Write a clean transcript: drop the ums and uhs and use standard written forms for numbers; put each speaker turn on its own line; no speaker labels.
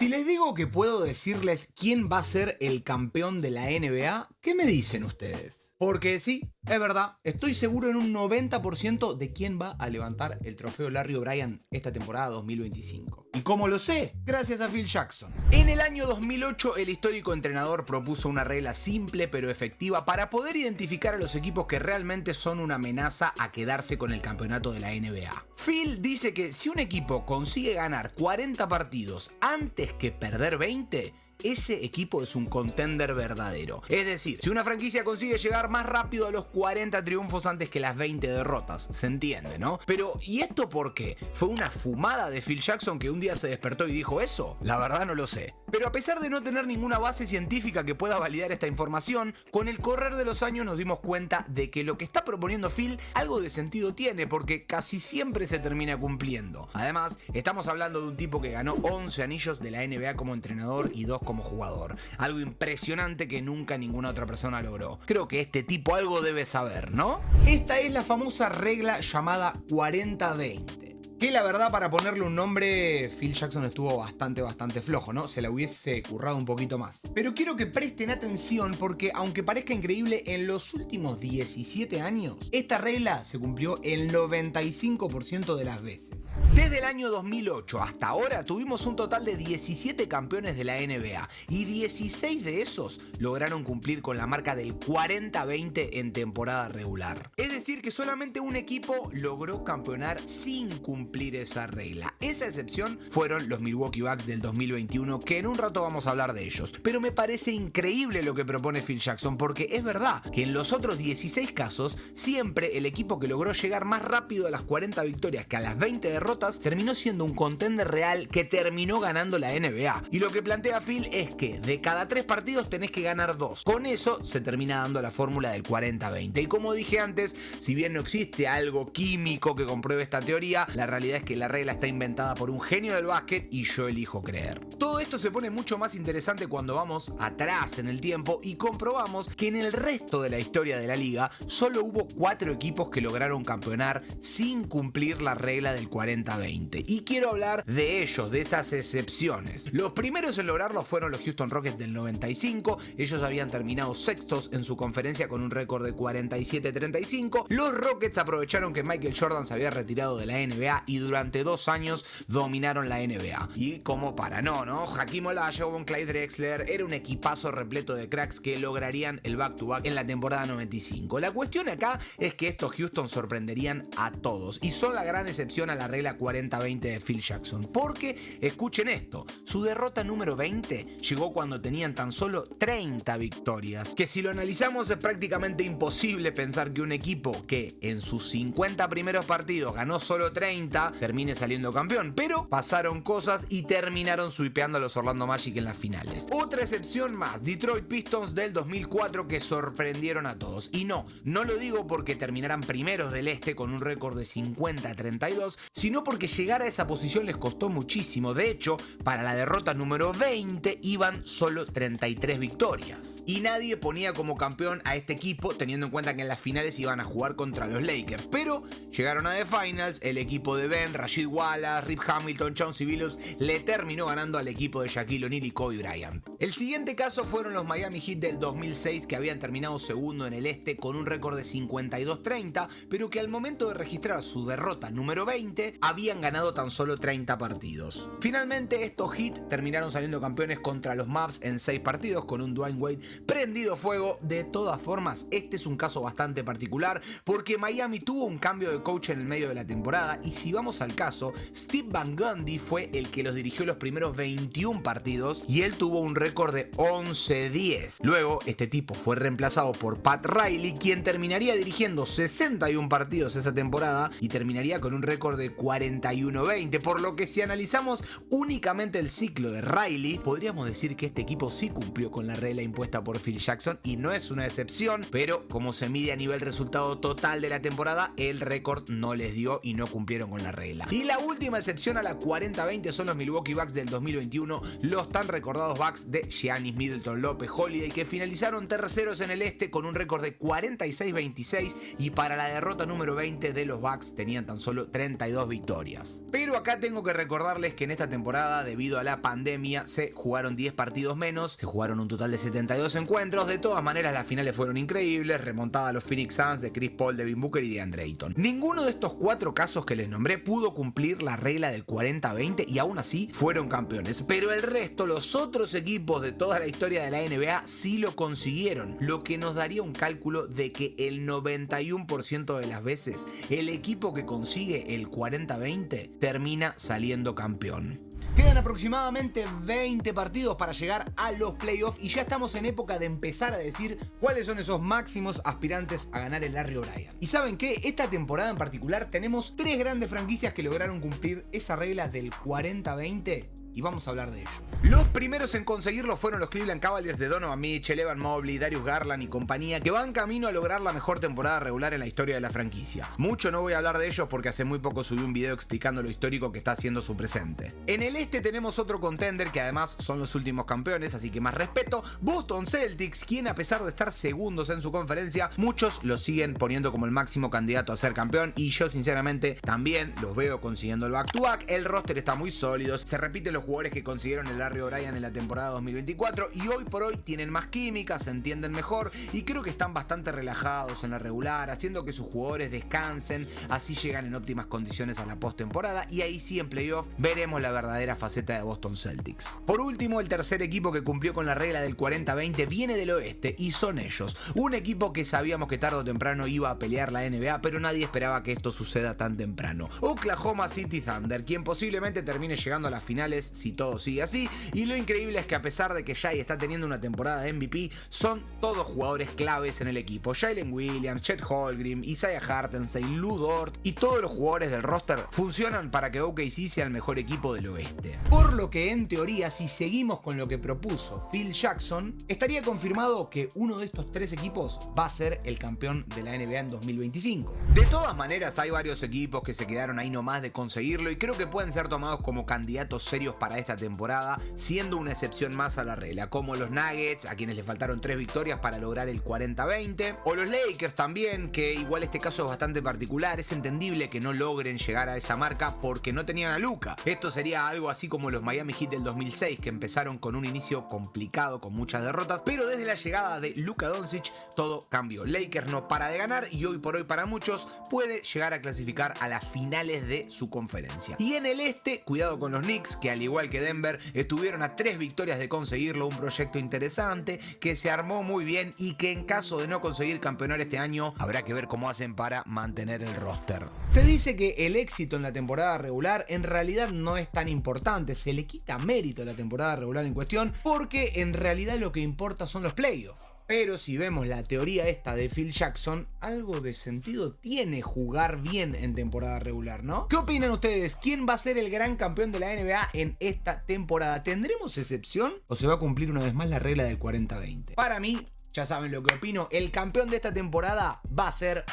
Si les digo que puedo decirles quién va a ser el campeón de la NBA, ¿qué me dicen ustedes? Porque sí, es verdad, estoy seguro en un 90% de quién va a levantar el trofeo Larry O'Brien esta temporada 2025. ¿Y cómo lo sé? Gracias a Phil Jackson. En el año 2008, el histórico entrenador propuso una regla simple pero efectiva para poder identificar a los equipos que realmente son una amenaza a quedarse con el campeonato de la NBA. Phil dice que si un equipo consigue ganar 40 partidos antes que perder 20, ese equipo es un contender verdadero. Es decir, si una franquicia consigue llegar más rápido a los 40 triunfos antes que las 20 derrotas, se entiende, ¿no? Pero, ¿y esto por qué? ¿Fue una fumada de Phil Jackson que un día se despertó y dijo eso? La verdad no lo sé. Pero a pesar de no tener ninguna base científica que pueda validar esta información, con el correr de los años nos dimos cuenta de que lo que está proponiendo Phil algo de sentido tiene, porque casi siempre se termina cumpliendo. Además, estamos hablando de un tipo que ganó 11 anillos de la NBA como entrenador y 2 como jugador. Algo impresionante que nunca ninguna otra persona logró. Creo que este tipo algo debe saber, ¿no? Esta es la famosa regla llamada 40-20. Que la verdad, para ponerle un nombre, Phil Jackson estuvo bastante flojo, ¿no? Se la hubiese currado un poquito más. Pero quiero que presten atención porque, aunque parezca increíble, en los últimos 17 años, esta regla se cumplió el 95% de las veces. Desde el año 2008 hasta ahora tuvimos un total de 17 campeones de la NBA y 16 de esos lograron cumplir con la marca del 40-20 en temporada regular. Es decir, que solamente un equipo logró campeonar sin cumplir esa regla. Esa excepción fueron los Milwaukee Bucks del 2021, que en un rato vamos a hablar de ellos. Pero me parece increíble lo que propone Phil Jackson, porque es verdad que en los otros 16 casos, siempre el equipo que logró llegar más rápido a las 40 victorias que a las 20 derrotas, terminó siendo un contender real que terminó ganando la NBA. Y lo que plantea Phil es que de cada 3 partidos tenés que ganar 2. Con eso se termina dando la fórmula del 40-20. Y como dije antes, si bien no existe algo químico que compruebe esta teoría, la realidad es que la regla está inventada por un genio del básquet y yo elijo creer. Todo esto se pone mucho más interesante cuando vamos atrás en el tiempo y comprobamos que en el resto de la historia de la liga solo hubo 4 equipos que lograron campeonar sin cumplir la regla del 40-20. Y quiero hablar de ellos, de esas excepciones. Los primeros en lograrlo fueron los Houston Rockets del 95. Ellos habían terminado sextos en su conferencia con un récord de 47-35. Los Rockets aprovecharon que Michael Jordan se había retirado de la NBA y durante 2 años dominaron la NBA. Y como para ¿no? Hakeem Olajuwon, Clyde Drexler, era un equipazo repleto de cracks que lograrían el back-to-back en la temporada 95. La cuestión acá es que estos Houston sorprenderían a todos y son la gran excepción a la regla 40-20 de Phil Jackson. Porque, escuchen esto, su derrota número 20 llegó cuando tenían tan solo 30 victorias. Que si lo analizamos es prácticamente imposible pensar que un equipo que en sus 50 primeros partidos ganó solo 30 termine saliendo campeón, pero pasaron cosas y terminaron sweepeando a los Orlando Magic en las finales. Otra excepción más, Detroit Pistons del 2004, que sorprendieron a todos. Y no lo digo porque terminaran primeros del este con un récord de 50-32, sino porque llegar a esa posición les costó muchísimo. De hecho, para la derrota número 20 iban solo 33 victorias. Y nadie ponía como campeón a este equipo, teniendo en cuenta que en las finales iban a jugar contra los Lakers. Pero llegaron a The Finals, el equipo de Ben, Rasheed Wallace, Rip Hamilton, Chauncey Billups le terminó ganando al equipo de Shaquille O'Neal y Kobe Bryant. El siguiente caso fueron los Miami Heat del 2006, que habían terminado segundo en el este con un récord de 52-30, pero que al momento de registrar su derrota número 20 habían ganado tan solo 30 partidos. Finalmente estos Heat terminaron saliendo campeones contra los Mavs en 6 partidos con un Dwayne Wade prendido fuego. De todas formas, este es un caso bastante particular porque Miami tuvo un cambio de coach en el medio de la temporada y si vamos al caso, Steve Van Gundy fue el que los dirigió los primeros 21 partidos y él tuvo un récord de 11-10. Luego, este tipo fue reemplazado por Pat Riley, quien terminaría dirigiendo 61 partidos esa temporada y terminaría con un récord de 41-20, por lo que si analizamos únicamente el ciclo de Riley, podríamos decir que este equipo sí cumplió con la regla impuesta por Phil Jackson y no es una excepción, pero como se mide a nivel resultado total de la temporada, el récord no les dio y no cumplieron con la regla. Y la última excepción a la 40-20 son los Milwaukee Bucks del 2021, los tan recordados Bucks de Giannis, Middleton, López, Holiday, que finalizaron terceros en el este con un récord de 46-26 y para la derrota número 20 de los Bucks tenían tan solo 32 victorias. Pero acá tengo que recordarles que en esta temporada, debido a la pandemia, se jugaron 10 partidos menos, se jugaron un total de 72 encuentros. De todas maneras, las finales fueron increíbles, remontada a los Phoenix Suns de Chris Paul, Devin Booker y DeAndre Ayton. Ninguno de estos 4 casos que les nombré pudo cumplir la regla del 40-20 y aún así fueron campeones. Pero el resto, los otros equipos de toda la historia de la NBA sí lo consiguieron, lo que nos daría un cálculo de que el 91% de las veces el equipo que consigue el 40-20 termina saliendo campeón. Quedan aproximadamente 20 partidos para llegar a los playoffs y ya estamos en época de empezar a decir cuáles son esos máximos aspirantes a ganar el Larry O'Brien. Y ¿saben qué? Esta temporada en particular tenemos 3 grandes franquicias que lograron cumplir esa regla del 40-20 y vamos a hablar de ello. Los primeros en conseguirlo fueron los Cleveland Cavaliers de Donovan Mitchell, Evan Mobley, Darius Garland y compañía, que van camino a lograr la mejor temporada regular en la historia de la franquicia. Mucho no voy a hablar de ellos porque hace muy poco subí un video explicando lo histórico que está haciendo su presente. En el este tenemos otro contender que además son los últimos campeones, así que más respeto, Boston Celtics, quien a pesar de estar segundos en su conferencia, muchos los siguen poniendo como el máximo candidato a ser campeón y yo sinceramente también los veo consiguiendo el back-to-back. El roster está muy sólido, se repiten los jugadores que consiguieron el Larry O'Brien en la temporada 2024 y hoy por hoy tienen más química, se entienden mejor y creo que están bastante relajados en la regular, haciendo que sus jugadores descansen, así llegan en óptimas condiciones a la postemporada y ahí sí en playoff veremos la verdadera faceta de Boston Celtics. Por último, el tercer equipo que cumplió con la regla del 40-20 viene del oeste y son ellos, un equipo que sabíamos que tarde o temprano iba a pelear la NBA, pero nadie esperaba que esto suceda tan temprano. Oklahoma City Thunder, quien posiblemente termine llegando a las finales si todo sigue así, y lo increíble es que a pesar de que Shai está teniendo una temporada de MVP, son todos jugadores claves en el equipo. Jalen Williams, Chet Holmgren, Isaiah Hartenstein, Lu Dort y todos los jugadores del roster funcionan para que OKC sea el mejor equipo del oeste. Por lo que en teoría, si seguimos con lo que propuso Phil Jackson, estaría confirmado que uno de estos 3 equipos va a ser el campeón de la NBA en 2025. De todas maneras, hay varios equipos que se quedaron ahí nomás de conseguirlo y creo que pueden ser tomados como candidatos serios para esta temporada, siendo una excepción más a la regla, como los Nuggets, a quienes le faltaron 3 victorias para lograr el 40-20, o los Lakers también, que igual este caso es bastante particular, es entendible que no logren llegar a esa marca porque no tenían a Luka. Esto sería algo así como los Miami Heat del 2006, que empezaron con un inicio complicado, con muchas derrotas, pero desde la llegada de Luka Doncic todo cambió. Lakers no para de ganar y hoy por hoy para muchos puede llegar a clasificar a las finales de su conferencia. Y en el este, cuidado con los Knicks, que al igual que Denver, estuvieron a 3 victorias de conseguirlo, un proyecto interesante que se armó muy bien y que en caso de no conseguir campeonar este año, habrá que ver cómo hacen para mantener el roster. Se dice que el éxito en la temporada regular en realidad no es tan importante, se le quita mérito a la temporada regular en cuestión, porque en realidad lo que importa son los playoffs. Pero si vemos la teoría esta de Phil Jackson, algo de sentido tiene jugar bien en temporada regular, ¿no? ¿Qué opinan ustedes? ¿Quién va a ser el gran campeón de la NBA en esta temporada? ¿Tendremos excepción o se va a cumplir una vez más la regla del 40-20? Para mí, ya saben lo que opino, el campeón de esta temporada va a ser